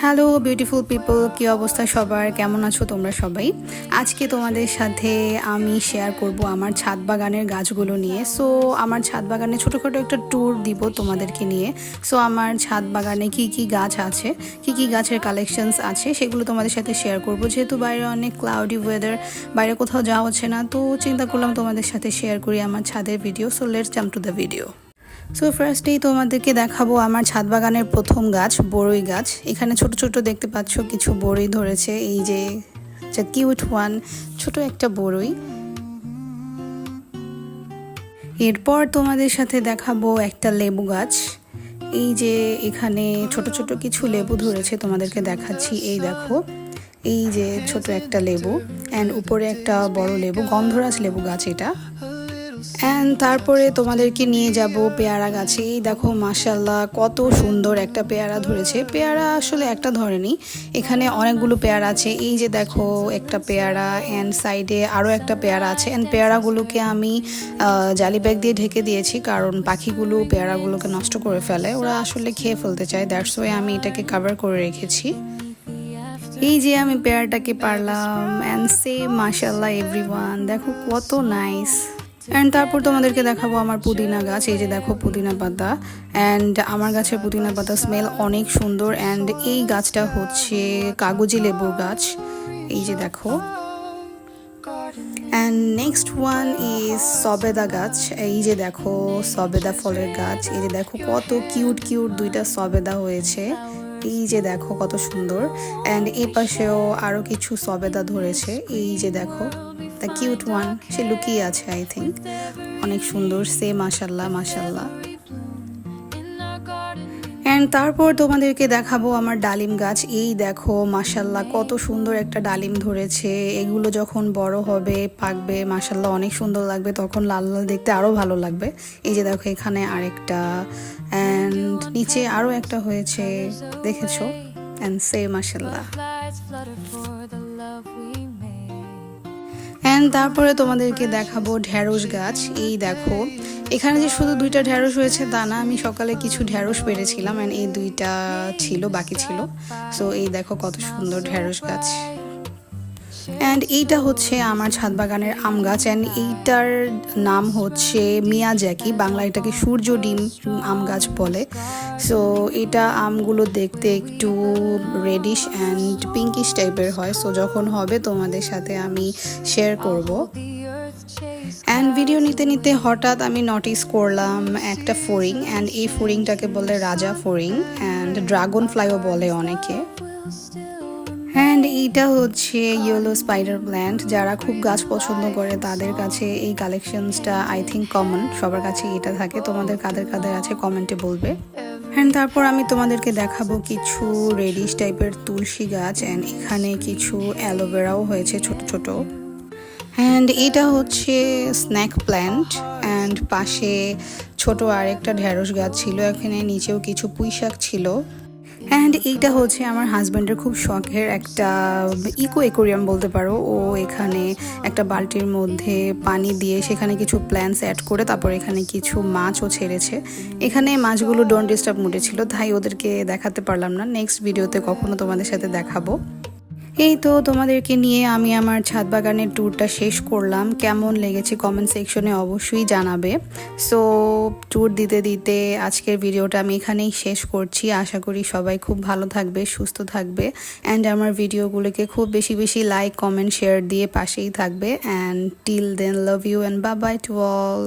Hello beautiful people, কি অবস্থা সবার? কেমন আছো তোমরা সবাই? আজকে তোমাদের সাথে আমি শেয়ার করব আমার ছাদ বাগানের গাছগুলো নিয়ে। সো আমার ছাদ বাগানে ছোটোখাটো একটা ট্যুর দিব তোমাদেরকে নিয়ে। সো আমার ছাদ বাগানে কি কি গাছ আছে, কি কি গাছের কালেকশনস আছে, সেগুলো তোমাদের সাথে শেয়ার করব। যেহেতু বাইরে অনেক ক্লাউডি ওয়েদার, বাইরে কোথাও যাওয়া হচ্ছে না, তো চিন্তা করলাম তোমাদের সাথে শেয়ার করি আমার ছাদের video. So let's jump to the video. So ফার্স্টেই তোমাদেরকে দেখাবো আমার ছাদ বাগানের প্রথম গাছ, বড়ই গাছ। এখানে ছোট ছোট দেখতে পাচ্ছ কিছু বড়ই ধরেছে, এই যে কিউট ওয়ান, ছোট একটা বড়ই। এরপর তোমাদের সাথে দেখাবো একটা লেবু গাছ। এই যে এখানে ছোট ছোট কিছু লেবু ধরেছে, তোমাদেরকে দেখাচ্ছি। এই দেখো, এই যে ছোট একটা লেবু অ্যান্ড উপরে একটা বড় লেবু, গন্ধরাজ লেবু গাছ এটা। অ্যান্ড তারপরে তোমাদেরকে নিয়ে যাব পেয়ারা গাছে। এই দেখো মাশাল্লাহ কত সুন্দর একটা পেয়ারা ধরেছে। পেয়ারা আসলে একটা ধরেনি, এখানে অনেকগুলো পেয়ারা আছে। এই যে দেখো একটা পেয়ারা, অ্যান্ড সাইডে আরও একটা পেয়ারা আছে। অ্যান্ড পেয়ারাগুলোকে আমি জালি ব্যাগ দিয়ে ঢেকে দিয়েছি, কারণ পাখিগুলো পেয়ারাগুলোকে নষ্ট করে ফেলে, ওরা আসলে খেয়ে ফেলতে চায়। দ্যাটস ওয়াই আমি এটাকে কভার করে রেখেছি। এই যে আমি পেয়ারাটাকে পারলাম, অ্যান্ড সেম মাশাল্লাহ এভরিওয়ান, দেখো কত নাইস। অ্যান্ড তারপর তোমাদেরকে দেখাবো আমার পুদিনা গাছ। এই যে দেখো পুদিনা পাতা, অ্যান্ড আমার গাছের পুদিনা পাতা স্মেল অনেক সুন্দর। অ্যান্ড এই গাছটা হচ্ছে কাগজি লেবুর গাছ, এই যে দেখো। অ্যান্ড নেক্সট ওয়ান ইজ সবেদা গাছ। এই যে দেখো সবেদা ফলের গাছ, এই যে দেখো কত কিউট কিউট দুইটা সবেদা হয়েছে, এই যে দেখো কত সুন্দর। অ্যান্ড এই পাশেও আরও কিছু সবেদা ধরেছে, এই যে দেখো দ্য কিউট ওয়ান, সে লুকিয়ে আছে আই থিঙ্ক। অনেক সুন্দর, সে মাশাল্লাহ মাশাল্লাহ। অ্যান্ড তারপর তোমাদেরকে দেখাবো আমার ডালিম গাছ। এই দেখো মাশাল্লাহ কত সুন্দর একটা ডালিম ধরেছে। এগুলো যখন বড় হবে, পাকবে, মাশাল্লাহ অনেক সুন্দর লাগবে, তখন লাল লাল দেখতে আরও ভালো লাগবে। এই যে দেখো এখানে আরেকটা, অ্যান্ড নিচে আরও একটা হয়েছে, দেখেছো? অ্যান্ড সে মাশাল্লাহ। অ্যান্ড তারপরে তোমাদেরকে দেখাবো ঢ্যাঁড়স গাছ। এই দেখো এখানে যে শুধু দুইটা ঢ্যাঁড়স হয়েছে তা না, আমি সকালে কিছু ঢ্যাঁড়স পেরেছিলাম, অ্যান্ড এই দুইটা ছিল, বাকি ছিল। সো এই দেখো কত সুন্দর ঢ্যাঁড়স গাছ। অ্যান্ড এইটা হচ্ছে আমার ছাদ বাগানের আম গাছ, অ্যান্ড এইটার নাম হচ্ছে মিয়াজাকি, বাংলা এটাকে সূর্য ডিম আম গাছ বলে। সো এটা আমগুলো দেখতে একটু রেডিশ অ্যান্ড পিঙ্কিশ টাইপের হয়। সো যখন হবে তোমাদের সাথে আমি শেয়ার করব। অ্যান্ড ভিডিও নিতে নিতে হঠাৎ আমি নোটিস করলাম একটা ফড়িং, অ্যান্ড এই ফড়িংটাকে বলে রাজা ফড়িং, অ্যান্ড ড্রাগন ফ্লাইও বলে অনেকে। অ্যান্ড এইটা হচ্ছে ইয়েলো স্পাইডার প্ল্যান্ট। যারা খুব গাছ পছন্দ করে তাদের কাছে এই কালেকশনসটা আই থিঙ্ক কমন, সবার কাছে এটা থাকে। তোমাদের কাদের কাদের আছে কমেন্টে বলবে। অ্যান্ড তারপর আমি তোমাদেরকে দেখাবো কিছু রেডিশ টাইপের তুলসী গাছ, অ্যান্ড এখানে কিছু অ্যালোভেরাও হয়েছে ছোট ছোট। অ্যান্ড এটা হচ্ছে স্ন্যাক প্ল্যান্ট, অ্যান্ড পাশে ছোট আরেকটা ঢ্যাঁড়স গাছ ছিল, এখানে নিচেও কিছু পুঁই শাক ছিল। অ্যান্ড এইটা হচ্ছে আমার হাজব্যান্ডের খুব শখের একটা ইকো অ্যাকোরিয়াম বলতে পারো। ও এখানে একটা বালতির মধ্যে পানি দিয়ে সেখানে কিছু প্ল্যান্টস অ্যাড করে তারপর এখানে কিছু মাছও ছেড়েছে। এখানে মাছগুলো ডোন্ট ডিস্টার্ব মোডে ছিল, তাই ওদেরকে দেখাতে পারলাম না। নেক্সট ভিডিওতে কখনো তোমাদের সাথে দেখাবো। এই তো তোমাদেরকে নিয়ে আমি আমার ছাদ বাগানের ট্যুরটা শেষ করলাম। কেমন লেগেছে কমেন্ট সেকশনে অবশ্যই জানাবে। সো ট্যুর দিতে দিতে আজকের ভিডিওটা আমি এখানেই শেষ করছি। আশা করি সবাই খুব ভালো থাকবে, সুস্থ থাকবে, অ্যান্ড আমার ভিডিওগুলোকে খুব বেশি বেশি লাইক, কমেন্ট, শেয়ার দিয়ে পাশেই থাকবে। And till then, love you and bye bye to all.